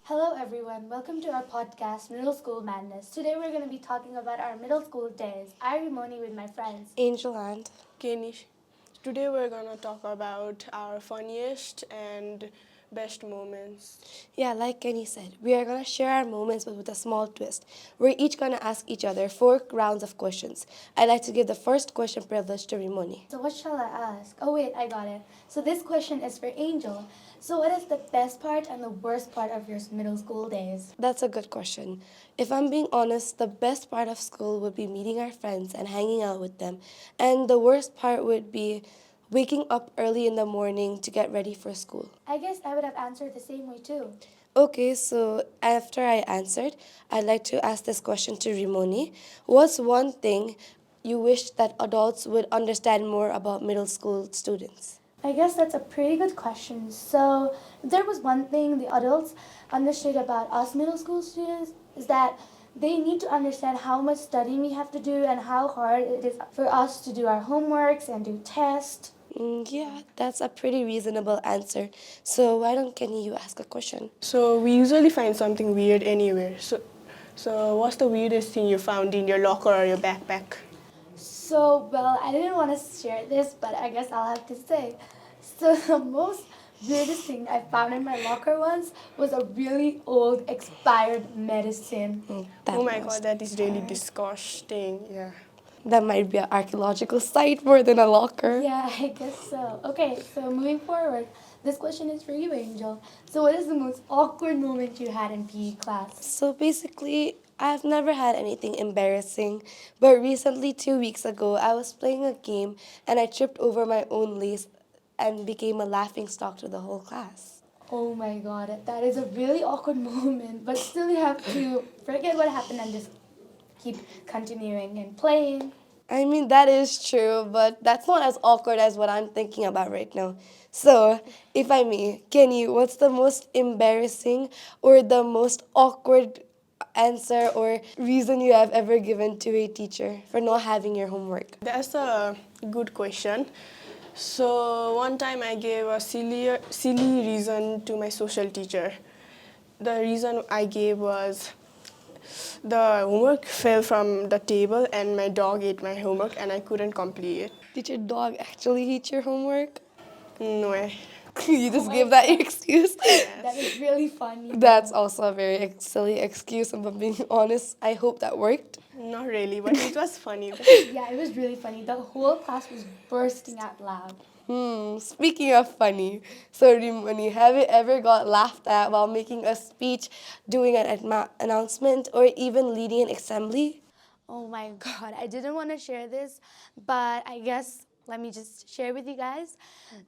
Hello, everyone. Welcome to our podcast, Middle School Madness. Today, we're going to be talking about our middle school days. I'm Ramoni with my friends. Angel and Kenish. Today we're gonna talk about our funniest and best moments. yeah, like Kenny said, we are gonna share our moments but with a small twist. We're each gonna ask each other 4 rounds of questions. I'd like to give the first question privilege to Rimoni. So, what shall I ask? Oh, wait, I got it. So, this question is for Angel. So, what is the best part and the worst part of your middle school days? That's a good question. If I'm being honest, the best part of school would be meeting our friends and hanging out with them. And the worst part would be waking up early in the morning to get ready for school. I guess I would have answered the same way too. Okay, so after I answered, I'd like to ask this question to Rimoni. What's one thing you wish that adults would understand more about middle school students? I guess that's a pretty good question. So, if there was one thing the adults understood about us middle school students is that they need to understand how much studying we have to do and how hard it is for us to do our homeworks and do tests. Yeah, that's a pretty reasonable answer. So why don't Kenny you ask a question? So we usually find something weird anywhere. So what's the weirdest thing you found in your locker or your backpack? So, well, I didn't want to share this, but I guess I'll have to say. So, the most weirdest thing I found in my locker once was a really old expired medicine. That Oh my was- god, that is really disgusting. Yeah. That might be an archaeological site more than a locker. Yeah, I guess so. Okay, so moving forward, this question is for you, Angel. So, what is the most awkward moment you had in PE class? So basically, I've never had anything embarrassing, but recently, 2 weeks ago, I was playing a game and I tripped over my own lace and became a laughing stock to the whole class. Oh my god, that is a really awkward moment, but still you have to forget what happened and just keep continuing and playing. I mean, that is true, but that's not as awkward as what I'm thinking about right now. So, if I may, Kenny, what's the most embarrassing or the most awkward answer or reason you have ever given to a teacher for not having your homework? That's a good question. So one time I gave a silly reason to my social teacher. The reason I gave was the homework fell from the table and my dog ate my homework and I couldn't complete it. Did your dog actually eat your homework? No way. You just gave that excuse? That is really funny. That's also a very silly excuse, if I'm being honest. I hope that worked. Not really, but it was funny. Yeah, it was really funny. The whole class was bursting out loud. Speaking of funny, so Rimani, have you ever got laughed at while making a speech, doing an announcement, or even leading an assembly? Oh my god, I didn't want to share this, but I guess let me just share with you guys.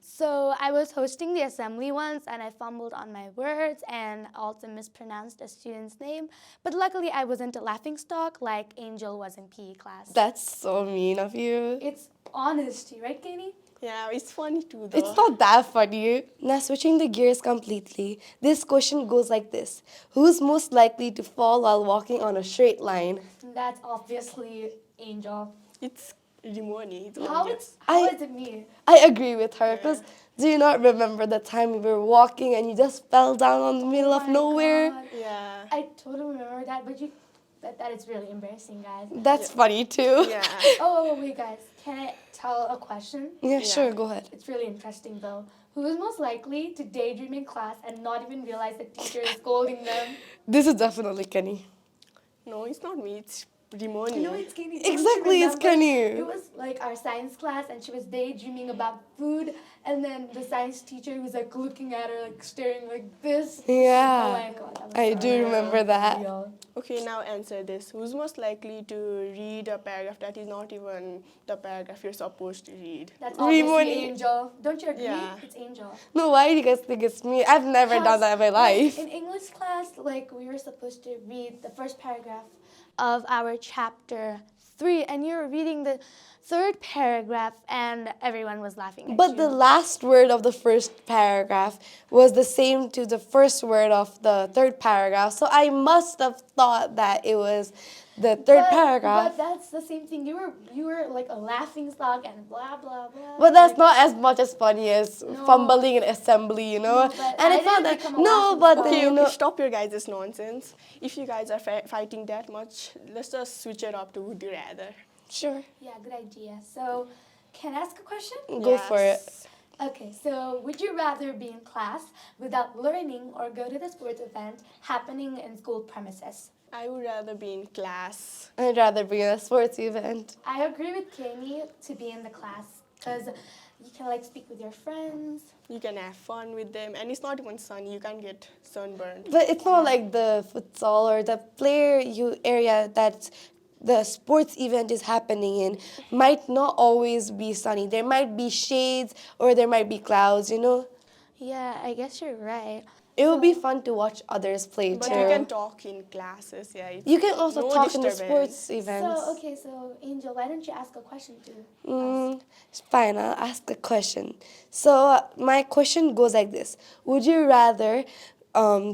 So I was hosting the assembly once and I fumbled on my words and also mispronounced a student's name. But luckily I wasn't a laughingstock like Angel was in PE class. That's so mean of you. It's honesty, right, Katie? Yeah, it's funny too though. It's not that funny. Now, switching the gears completely, this question goes like this. Who's most likely to fall while walking on a straight line? That's obviously Angel. It's Rimoni. It's How obvious. is it me? I agree with her because do you not remember the time we were walking and you just fell down on the middle of Oh my nowhere? God. Yeah. I totally remember that, but that is really embarrassing, guys. That's funny too. Yeah. Oh, wait, guys. Can I tell a question? Yeah, sure, go ahead. It's really interesting, though. Who is most likely to daydream in class and not even realize the teacher is scolding them? This is definitely Kenny. No, it's not me. It's Rimoni. No, it's Kenny. Don't you Exactly, it's remember? Kenny. It was like our science class, and she was daydreaming about food, and then the science teacher was like looking at her, like staring like this. Yeah. Oh my god, that was I so do remember that. real. Okay, now answer this. Who's most likely to read a paragraph that is not even the paragraph you're supposed to read? That's obviously Rimoni. Angel. Don't you agree? Yeah. It's Angel. No, why do you guys think it's me? I've never done that in my life. In English class, like we were supposed to read the first paragraph of our chapter 3, and you're reading the third paragraph and everyone was laughing at But you. the last word of the first paragraph was the same to the first word of the third paragraph. So I must have thought that it was the third paragraph. But that's the same thing. You were like a laughing stock and blah blah blah. But that's Like, not as much as funny as No. fumbling in assembly, you know? No, but And I it's not didn't that. become a No, laughing but stock. then, Okay, you know. stop your guys' nonsense. If you guys are fighting that much, let's just switch it up to would you rather. Sure. Yeah, good idea. So, can I ask a question? Go for it. Yes. Okay, so would you rather be in class without learning or go to the sports event happening in school premises? I would rather be in class. I'd rather be in a sports event. I agree with Kami to be in the class because you can like speak with your friends. You can have fun with them, and it's not even sunny. You can't get sunburned. But it's not like the futsal or the area that the sports event is happening in might not always be sunny. There might be shades or there might be clouds, you know? Yeah, I guess you're right. It would be fun to watch others play But too. you can talk in classes, yeah. It's You can also no talk in the disturbance. sports events. So, okay, so Angel, why don't you ask a question to us? It's fine, I'll ask a question. So, my question goes like this. Would you rather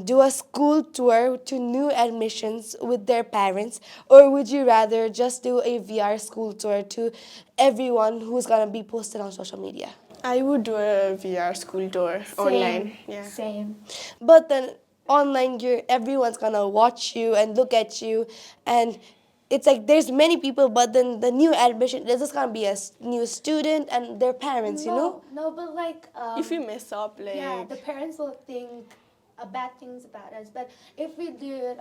do a school tour to new admissions with their parents, or would you rather just do a VR school tour to everyone who's going to be posted on social media? I would do a VR school tour online. Yeah. Same. But then online, everyone's going to watch you and look at you, and it's like there's many people, but then the new admission, there's just gonna be a new student and their parents, you know? No, but like If you mess up, like yeah, the parents will think bad things about us. But if we do it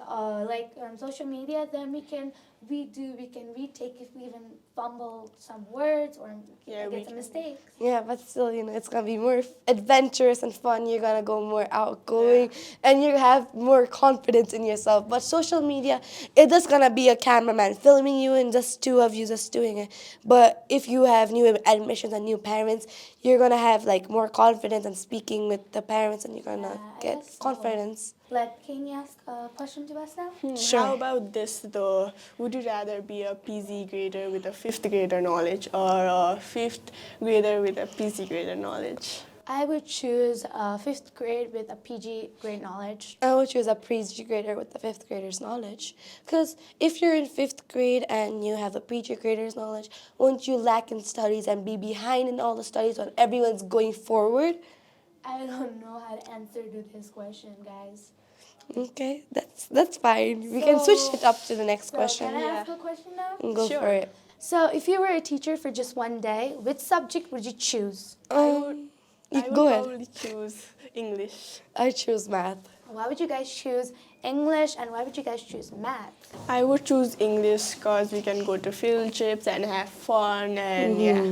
like on social media, then we can retake if we even fumble some words or Yeah, we get some can. mistakes. Yeah, but still, it's gonna be more adventurous and fun. You're gonna go more outgoing and you have more confidence in yourself. But social media, it's just gonna be a cameraman filming you and just two of you just doing it. But if you have new admissions and new parents, you're gonna have like more confidence and speaking with the parents and you're gonna I get guess so. confidence. Can you ask a question to us now? Sure. How about this though? Would you rather be a PG grader with a fifth grader knowledge or a fifth grader with a PG grader knowledge? I would choose fifth grade with a PG grade knowledge. I would choose a pre-G grader with the fifth grader's knowledge. Because if you're in fifth grade and you have a pre-G grader's knowledge, won't you lack in studies and be behind in all the studies when everyone's going forward? I don't know how to answer to this question, guys. Okay, that's fine. We can switch it up to the next So question. can I ask a question now? And go Sure. for it. So if you were a teacher for just one day, which subject would you choose? You I would go ahead. probably choose English. I choose math. Why would you guys choose English and why would you guys choose math? I would choose English because we can go to field trips and have fun and yeah.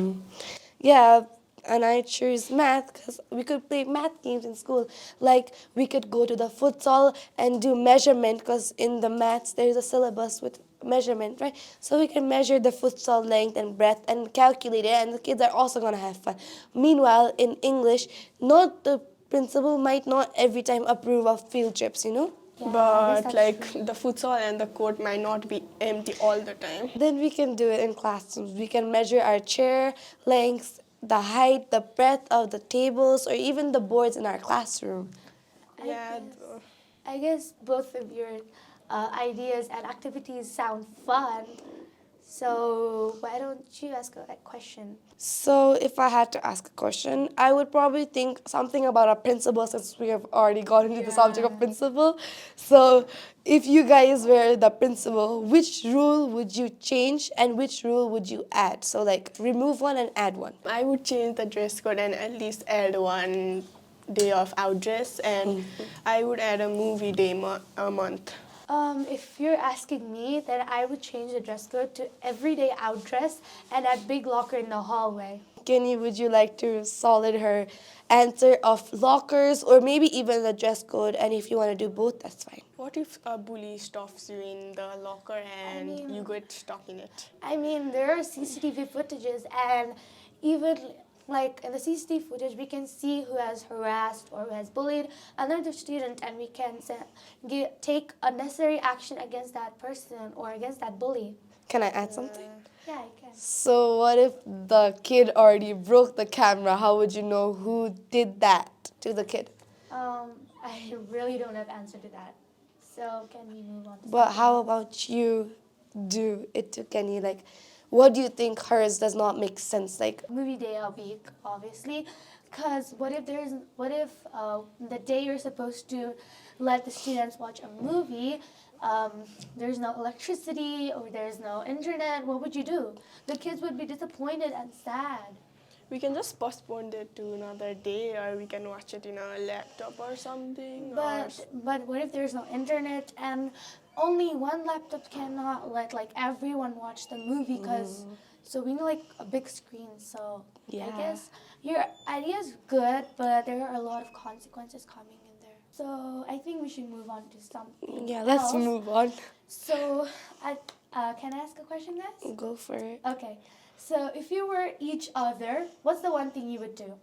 Yeah, and I choose math because we could play math games in school. Like we could go to the futsal and do measurement because in the maths there's a syllabus with measurement, right? So we can measure the futsal length and breadth and calculate it, and the kids are also gonna have fun. Meanwhile, in English, not the principal might not every time approve of field trips, you know. Yeah, I guess But that's like true. the futsal and the court might not be empty all the time. Then we can do it in classrooms. We can measure our chair lengths, the height, the breadth of the tables, or even the boards in our classroom. Yeah. I guess both of your ideas and activities sound fun. So why don't you ask a question? So if I had to ask a question, I would probably think something about a principal since we have already got into the subject of principal. So if you guys were the principal, which rule would you change and which rule would you add? So like remove one and add one. I would change the dress code and at least add one day of outdress, and I would add a movie day a month. If you're asking me, then I would change the dress code to everyday outdress and a big locker in the hallway. Kenny, would you like to solid her answer of lockers or maybe even the dress code? And if you want to do both, that's fine. What if a bully stuffs you in the locker and you get stuck in it? I mean, there are CCTV footages, and even like in the CCTV footage, we can see who has harassed or who has bullied another student, and we can take unnecessary action against that person or against that bully. Can I add something? Yeah, I can. So what if the kid already broke the camera? How would you know who did that to the kid? I really don't have answer to that. So can we move on to But something how else? about you do it to Kenny? Like, what do you think hers does not make sense? Like, Movie day a week, obviously, because what if the day you're supposed to let the students watch a movie, there's no electricity or there's no internet? What would you do? The kids would be disappointed and sad. We can just postpone it to another day, or we can watch it in a laptop or something. But what if there's no internet and only one laptop cannot let like everyone watch the movie? Because so we need like a big screen. So Yeah. I guess your idea is good, but there are a lot of consequences coming in there. So I think we should move on to something. yeah, let's else. move on. So can I ask a question, guys? Go for it. Okay. So if you were each other, what's the one thing you would do?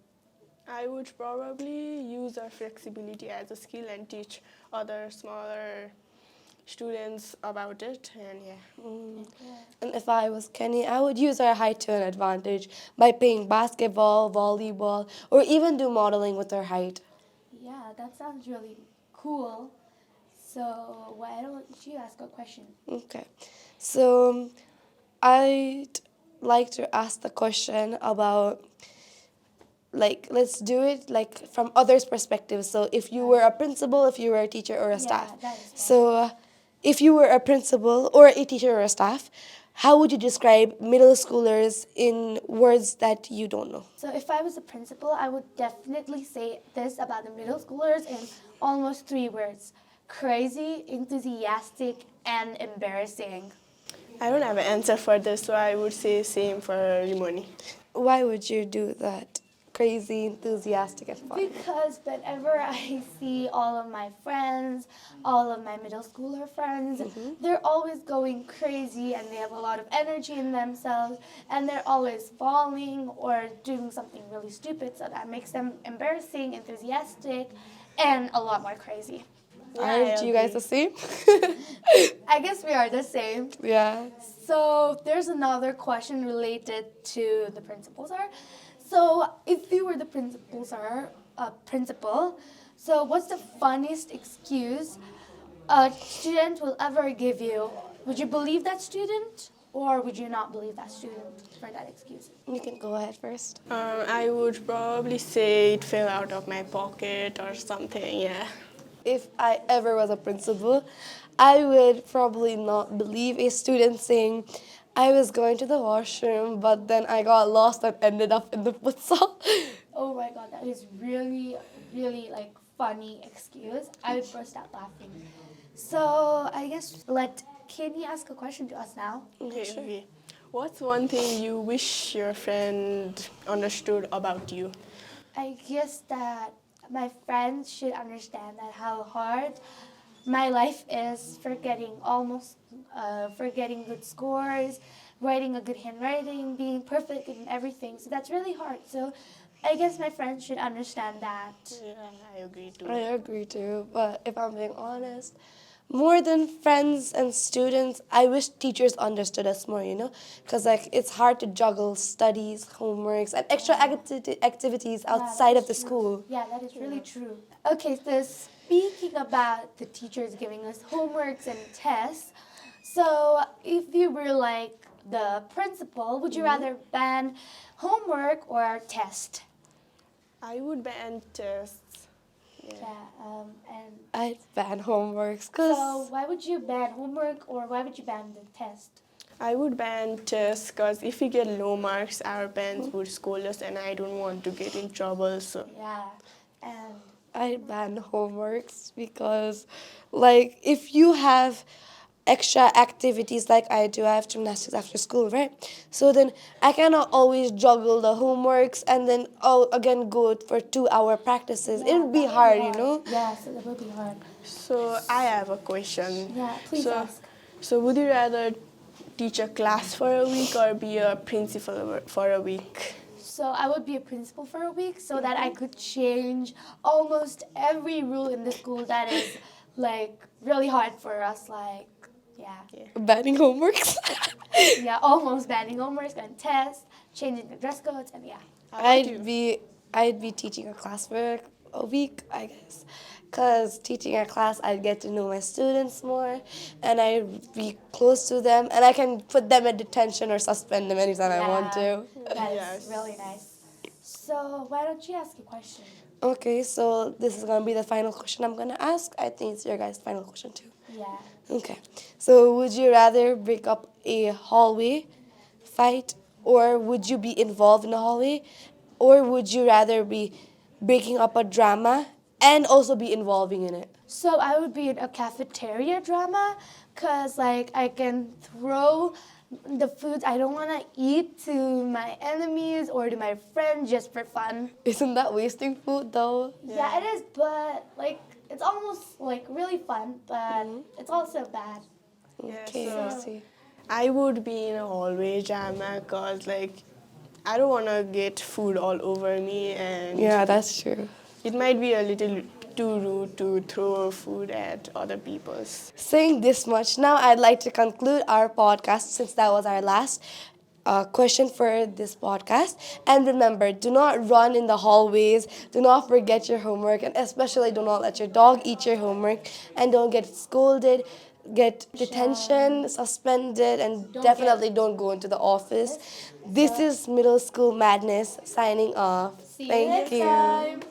I would probably use our flexibility as a skill and teach other smaller students about it. And yeah. And if I was Kenny, I would use our height to an advantage by playing basketball, volleyball, or even do modeling with our height. Yeah, that sounds really cool. So why don't you ask a question? Okay. So I'd like to ask the question about, like, let's do it like from others' perspectives. So if you were a principal, if you were a teacher or a staff. that is fine. So if you were a principal or a teacher or a staff, how would you describe middle schoolers in words that you don't know? So if I was a principal, I would definitely say this about the middle schoolers in almost 3 words: crazy, enthusiastic, and embarrassing. I don't have an answer for this, so I would say same for Rimoni. Why would you do that? Crazy, enthusiastic, and fun. Because whenever I see all of my friends, all of my middle schooler friends, they're always going crazy and they have a lot of energy in themselves and they're always falling or doing something really stupid, so that makes them embarrassing, enthusiastic, and a lot more crazy. Aren't you guys the same? I guess we are the same. Yeah. So there's another question related to the principals are. So if you were the principal, so what's the funniest excuse a student will ever give you? Would you believe that student or would you not believe that student for that excuse? You can go ahead first. I would probably say it fell out of my pocket or something, yeah. If I ever was a principal, I would probably not believe a student saying, I was going to the washroom, but then I got lost and ended up in the futsal. Oh my god, that is really, really like funny excuse. I would burst out laughing. So I guess let Kenny ask a question to us now. Okay. What's one thing you wish your friend understood about you? I guess that my friends should understand that how hard my life is for getting good scores, writing a good handwriting, being perfect in everything. So that's really hard. So I guess my friends should understand that. Yeah, I agree too. I agree too, but if I'm being honest, more than friends and students, I wish teachers understood us more, because like it's hard to juggle studies, homeworks, and extra activities outside of the school. Yeah, that is really true. Okay, so speaking about the teachers giving us homeworks and tests, so if you were like the principal, would you rather ban homework or test? I would ban tests. And I'd ban homeworks, because so why would you ban homework or why would you ban the test? I would ban tests because if we get low marks, our parents would scold us, and I don't want to get in trouble. So Yeah, and I ban homeworks because, like, if you have extra activities like I do, I have gymnastics after school, right? So then I cannot always juggle the homeworks and then again go for 2-hour practices. It would be hard, Yeah, so that would be hard. So I have a question. Yeah, please so, ask. So would you rather teach a class for a week or be a principal for a week? So I would be a principal for a week so that I could change almost every rule in the school that is like really hard for us, like Yeah. Banning homeworks. Yeah, almost banning homework and tests, changing the dress codes, and yeah. How about you? I'd be teaching a class for a week, I guess. Cause teaching a class, I'd get to know my students more, and I'd be close to them, and I can put them in detention or suspend them anytime I want to. That is Yes. really nice. So why don't you ask a question? Okay, so this is gonna be the final question I'm gonna ask. I think it's your guys' final question too. Yeah. Okay, so would you rather break up a hallway fight, or would you be involved in a hallway, or would you rather be breaking up a drama and also be involving in it? So I would be in a cafeteria drama because like I can throw the foods I don't want to eat to my enemies or to my friends just for fun. Isn't that wasting food though? Yeah, it is, but like it's almost like really fun, but it's also bad. Okay, so- I see. I would be in a hallway drama because like I don't want to get food all over me, and Yeah, that's true. it might be a little too rude to throw food at other people's. Saying this much, now I'd like to conclude our podcast since that was our last question for this podcast. And remember, do not run in the hallways, do not forget your homework, and especially do not let your dog eat your homework, and don't get scolded, get detention, suspended, and definitely don't go into the office. This is Middle School Madness signing off. See you Thank next you. time.